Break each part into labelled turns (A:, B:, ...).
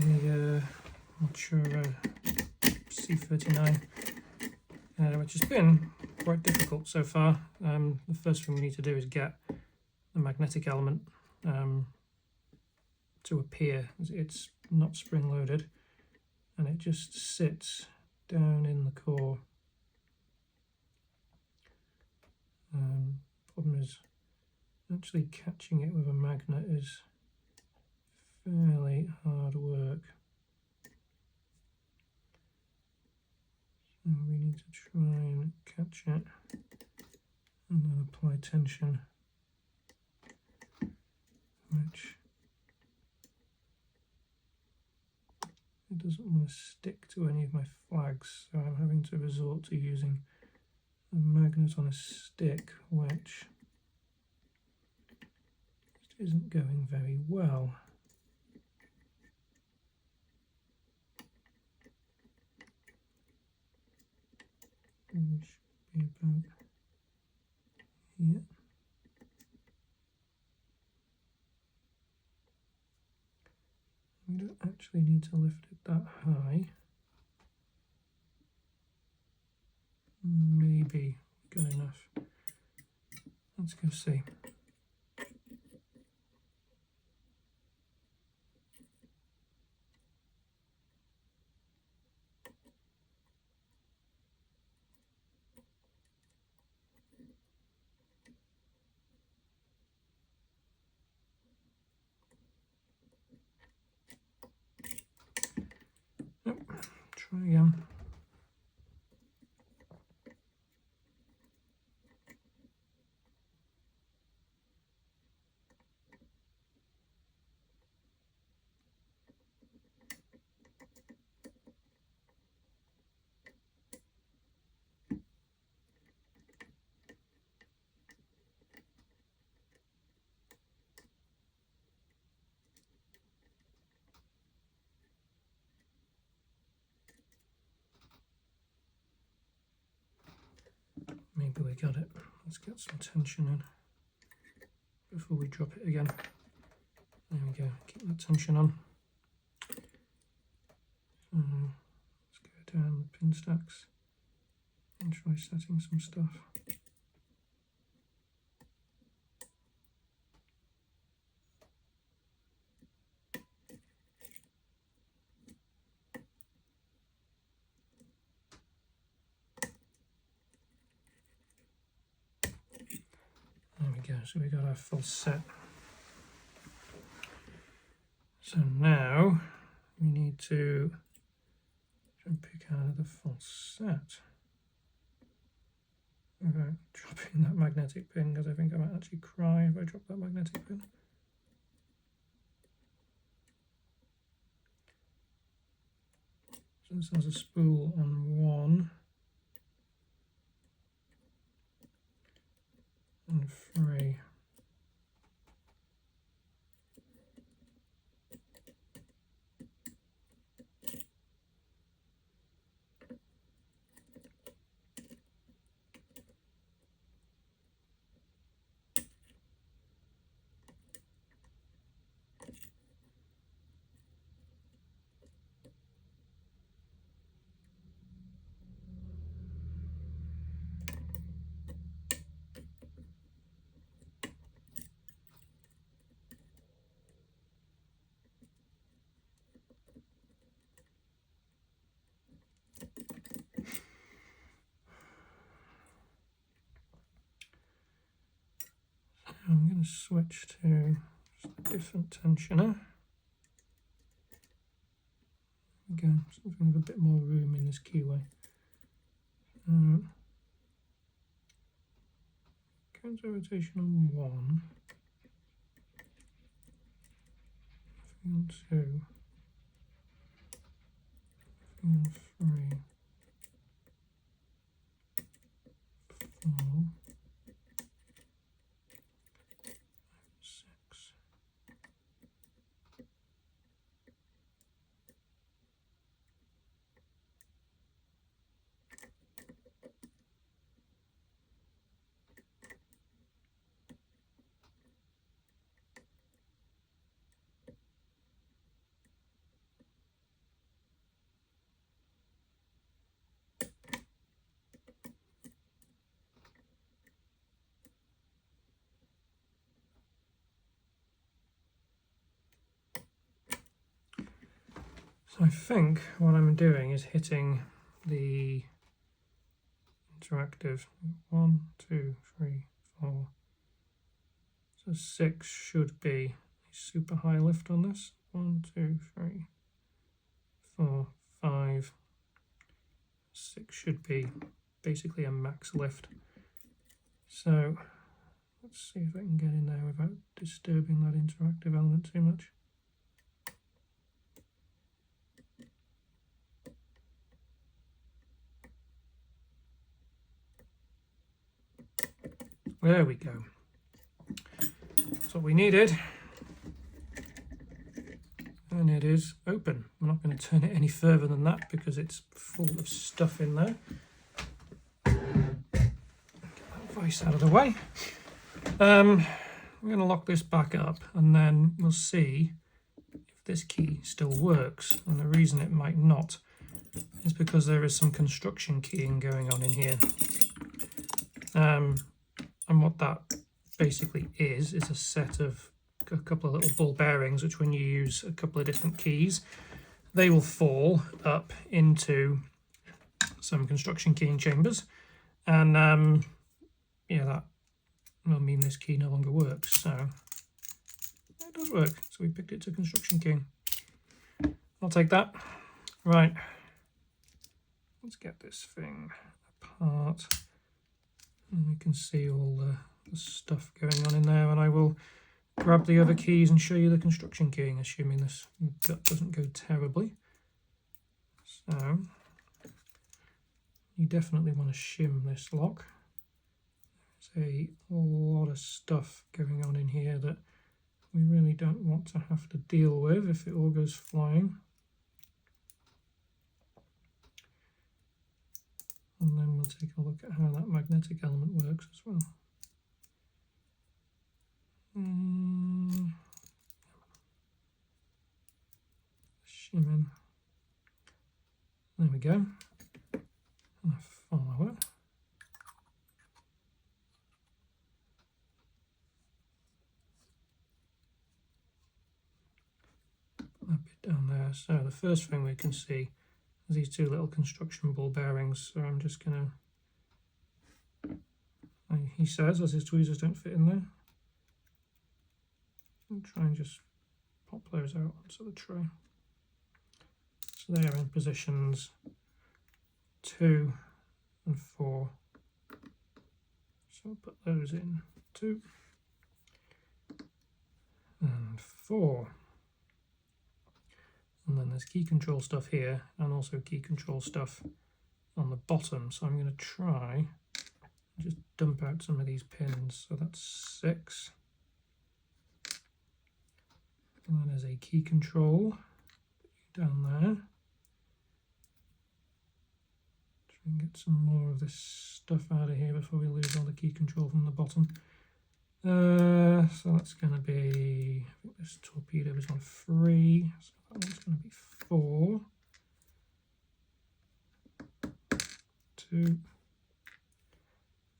A: the Mottura C39, which has been quite difficult so far. The first thing we need to do is get the magnetic element to appear. It's not spring loaded and it just sits down in the core. Problem is actually catching it with a magnet is fairly hard work. So we need to try and catch it and then apply tension, which it doesn't want to stick to any of my flags, so I'm having to resort to using a magnet on a stick, which just isn't going very well. We should be about here. We don't actually need to lift it that high. Maybe good enough. Let's go see. Yep, try again. Maybe we got it. Let's get some tension in before we drop it again. There we go, keep that tension on. So let's go down the pin stacks and try setting some stuff. There we go, so we got our full set. So now we need to try and pick out the full set without dropping that magnetic pin, because I think I might actually cry if I drop that magnetic pin. So this has a spool on one and three. I'm going to switch to a different tensioner. Again, something with a bit more room in this keyway. Counter rotation on one, on two, on three, 4, 6. So I think what I'm doing is hitting the interactive 1, 2, 3, 4. So 6 should be a super high lift on this. 1, 2, 3, 4, 5. 6 should be basically a max lift. So let's see if I can get in there without disturbing that interactive element too much. There we go. That's what we needed. And it is open. I'm not going to turn it any further than that because it's full of stuff in there. Get that vice out of the way. We're going to lock this back up and then we'll see if this key still works. And the reason it might not is because there is some construction keying going on in here. And what that basically is a set of a couple of little ball bearings, which when you use a couple of different keys, they will fall up into some construction keying chambers. And yeah, that will mean this key no longer works. So it does work. So we picked it to construction keying. I'll take that. Right. Let's get this thing apart. And we can see all the stuff going on in there, and I will grab the other keys and show you the construction keying, assuming this gut doesn't go terribly. So you definitely want to shim this lock. There's a lot of stuff going on in here that we really don't want to have to deal with if it all goes flying. And then we'll take a look at how that magnetic element works as well. Shim in. There we go. And follow it. Put that bit down there. So the first thing we can see is these two little construction ball bearings. So I'm just going to, he says, as his tweezers don't fit in there, I'll try and just pop those out onto the tray. So they are in positions 2 and 4. So I'll put those in 2 and 4. And then there's key control stuff here and also key control stuff on the bottom. So I'm going to try and just dump out some of these pins. So that's 6. And then there's a key control down there. Try and get some more of this stuff out of here before we lose all the key control from the bottom. So that's going to be, I think this torpedo is on 3, so that one's going to be 4, 2,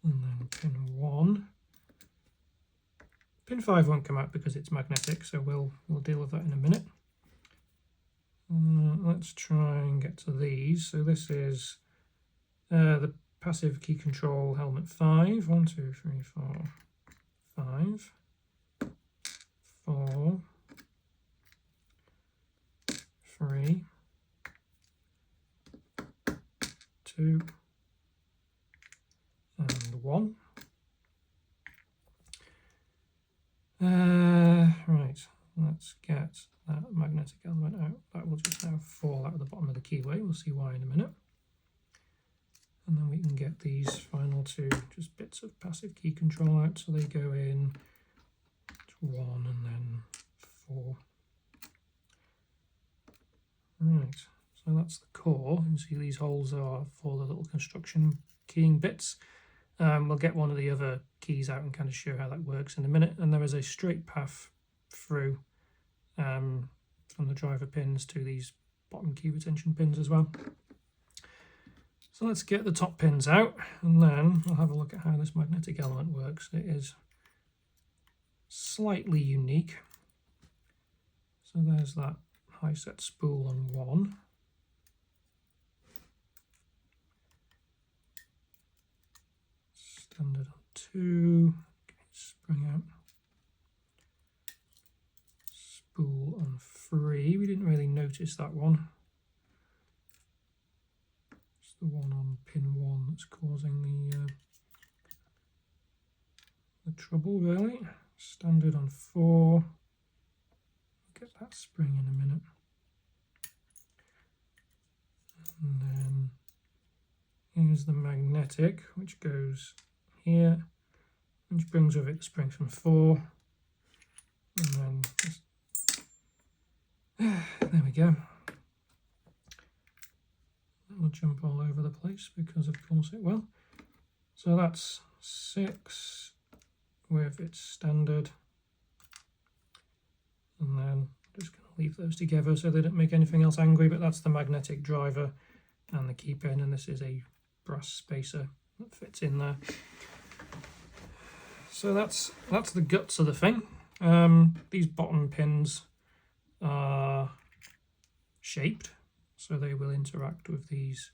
A: and then pin 1. Pin 5 won't come out because it's magnetic, so we'll deal with that in a minute. Let's try and get to these. So this is the passive key control helmet 5. 1, 2, 3, 4, 5, 4, 3, 2, and 1. Right, let's get that magnetic element out. That will just now fall out of the bottom of the keyway. We'll see why in a minute. And then we can get these final two just bits of passive key control out, so they go in to 1 and then 4. Right, so that's the core. You see these holes are for the little construction keying bits. We'll get one of the other keys out and kind of show how that works in a minute. And there is a straight path through from the driver pins to these bottom key retention pins as well. So let's get the top pins out and then we'll have a look at how this magnetic element works. It is slightly unique. So there's that high set spool on 1. Standard on 2. Okay, spring out. Spool on 3. We didn't really notice that one. It's the one on pin 1 that's causing the trouble, really. Standard on 4. We'll get that spring in a minute. And then here's the magnetic, which goes here, which brings with it the spring from 4. And then just, there we go. It'll jump all over the place because of course it will. So that's 6 with its standard. And then I'm just going to leave those together so they don't make anything else angry, but that's the magnetic driver and the key pin, and this is a brass spacer that fits in there. So that's the guts of the thing. These bottom pins are shaped, so they will interact with these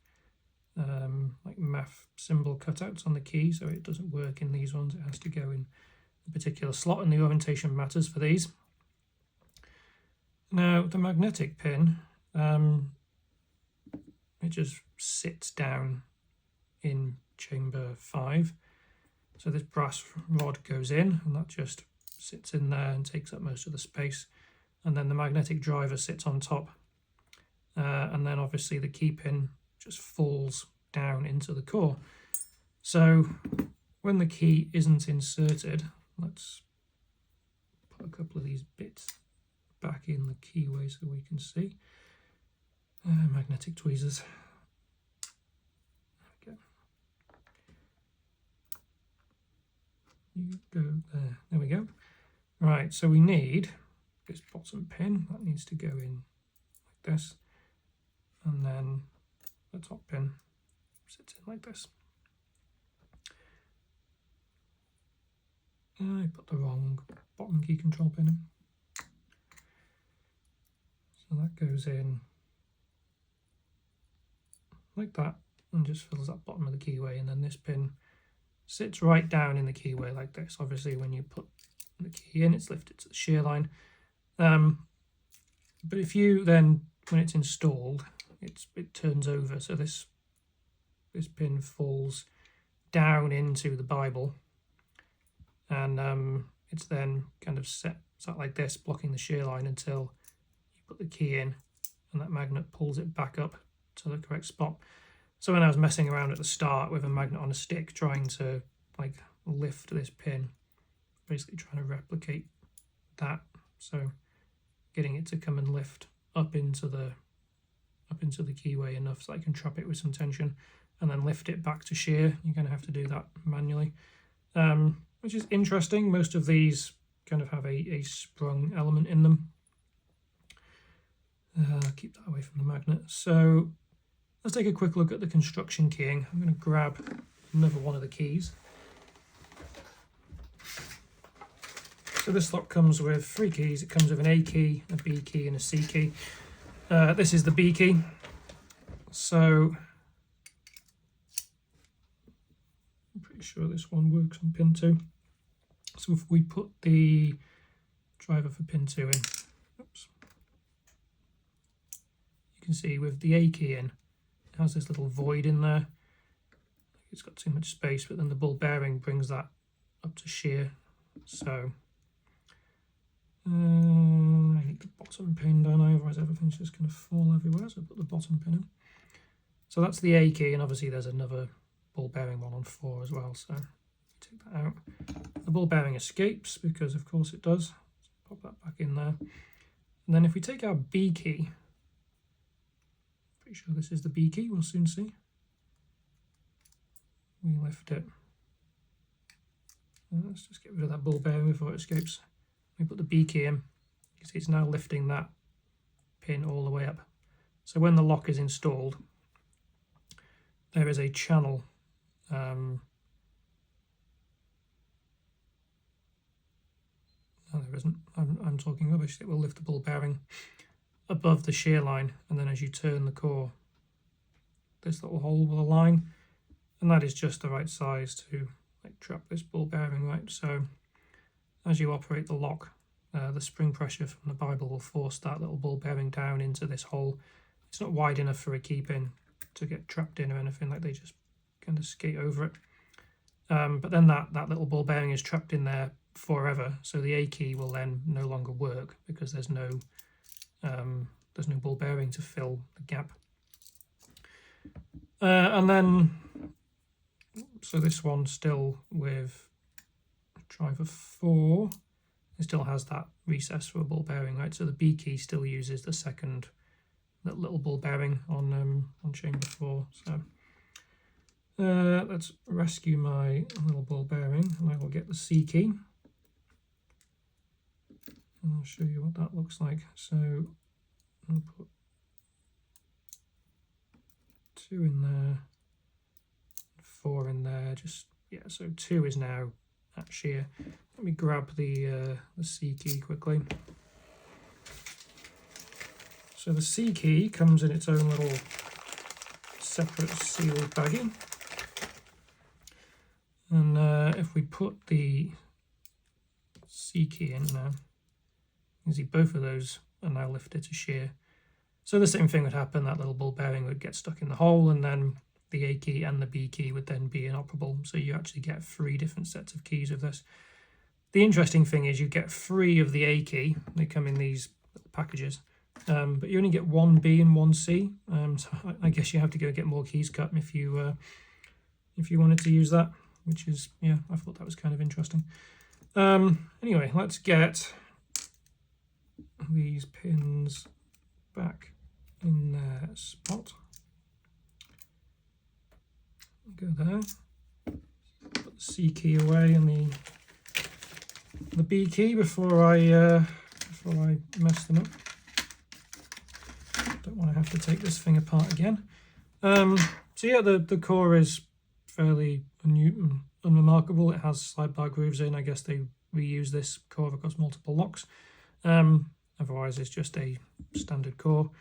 A: like math symbol cutouts on the key, so it doesn't work in these ones. It has to go in a particular slot, and the orientation matters for these. Now the magnetic pin, it just sits down in chamber 5. So this brass rod goes in, and that just sits in there and takes up most of the space. And then the magnetic driver sits on top. And then obviously the key pin just falls down into the core. So when the key isn't inserted, let's put a couple of these bits back in the keyway so we can see. Magnetic tweezers. There we go. You go there. There we go. Right, so we need this bottom pin. That needs to go in like this. And then the top pin sits in like this. I put the wrong bottom key control pin in. So that goes in like that and just fills that bottom of the keyway, and then this pin sits right down in the keyway like this. Obviously when you put the key in, it's lifted to the shear line. But if you then, when it's installed, it turns over, so this pin falls down into the Bible, and it's then kind of set like this, blocking the shear line until you put the key in, and that magnet pulls it back up to the correct spot. So when I was messing around at the start with a magnet on a stick, trying to like lift this pin, basically trying to replicate that, so getting it to come and lift up into the keyway enough so I can trap it with some tension and then lift it back to shear. You're going to have to do that manually, which is interesting. Most of these kind of have a sprung element in them. Keep that away from the magnet. So let's take a quick look at the construction keying. I'm going to grab another one of the keys. So this lot comes with 3 keys. It comes with an A key, a B key and a C key. This is the B key. So I'm pretty sure this one works on pin 2. So if we put the driver for pin 2 in, oops, you can see with the A key in, it has this little void in there. It's got too much space, but then the ball bearing brings that up to shear. So I need the bottom pin down, otherwise everything's just going to fall everywhere, so I put the bottom pin in. So that's the A key, and obviously there's another ball bearing one on 4 as well, so take that out. The ball bearing escapes, because of course it does. So pop that back in there. And then if we take our B key, pretty sure this is the B key, we'll soon see. We lift it. And let's just get rid of that ball bearing before it escapes. We put the B key in. You can see it's now lifting that pin all the way up. So when the lock is installed, there is a channel no, there isn't. I'm talking rubbish. It will lift the ball bearing above the shear line, and then as you turn the core, this little hole will align, and that is just the right size to like trap this ball bearing right. So as you operate the lock, the spring pressure from the Bible will force that little ball bearing down into this hole. It's not wide enough for a keep-in to get trapped in or anything, like they just kind of skate over it. But then that little ball bearing is trapped in there forever, so the A key will then no longer work because there's no ball bearing to fill the gap. And then, so this one still with driver 4, it still has that recess for a ball bearing, right? So the B key still uses the second, that little ball bearing on chamber 4. So let's rescue my little ball bearing, and I will get the C key. And I'll show you what that looks like. So I'll put 2 in there, 4 in there. Just, yeah, so 2 is now at shear. Let me grab the C key quickly. So the C key comes in its own little separate sealed baggie. And if we put the C key in now, you can see both of those are now lifted to shear. So the same thing would happen, that little ball bearing would get stuck in the hole, and then the A key and the B key would then be inoperable. So you actually get 3 different sets of keys of this. The interesting thing is you get 3 of the A key. They come in these packages, but you only get 1 B and 1 C. So I guess you have to go get more keys cut if you wanted to use that, which is, yeah, I thought that was kind of interesting. Anyway, let's get these pins back in their spot. Go there. Put the C key away and the B key before I mess them up. Don't want to have to take this thing apart again. So yeah, the core is fairly unremarkable. It has slide bar grooves in. I guess they reuse this core across multiple locks. Otherwise, it's just a standard core,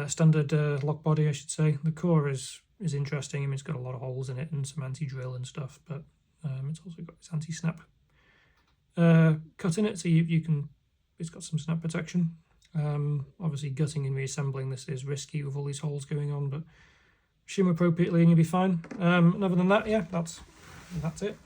A: standard lock body, I should say. The core is interesting. I mean, it's got a lot of holes in it and some anti-drill and stuff, but it's also got this anti-snap cut in it, so you can. It's got some snap protection. Obviously, gutting and reassembling this is risky with all these holes going on, but shim appropriately and you'll be fine. And other than that, yeah, that's it.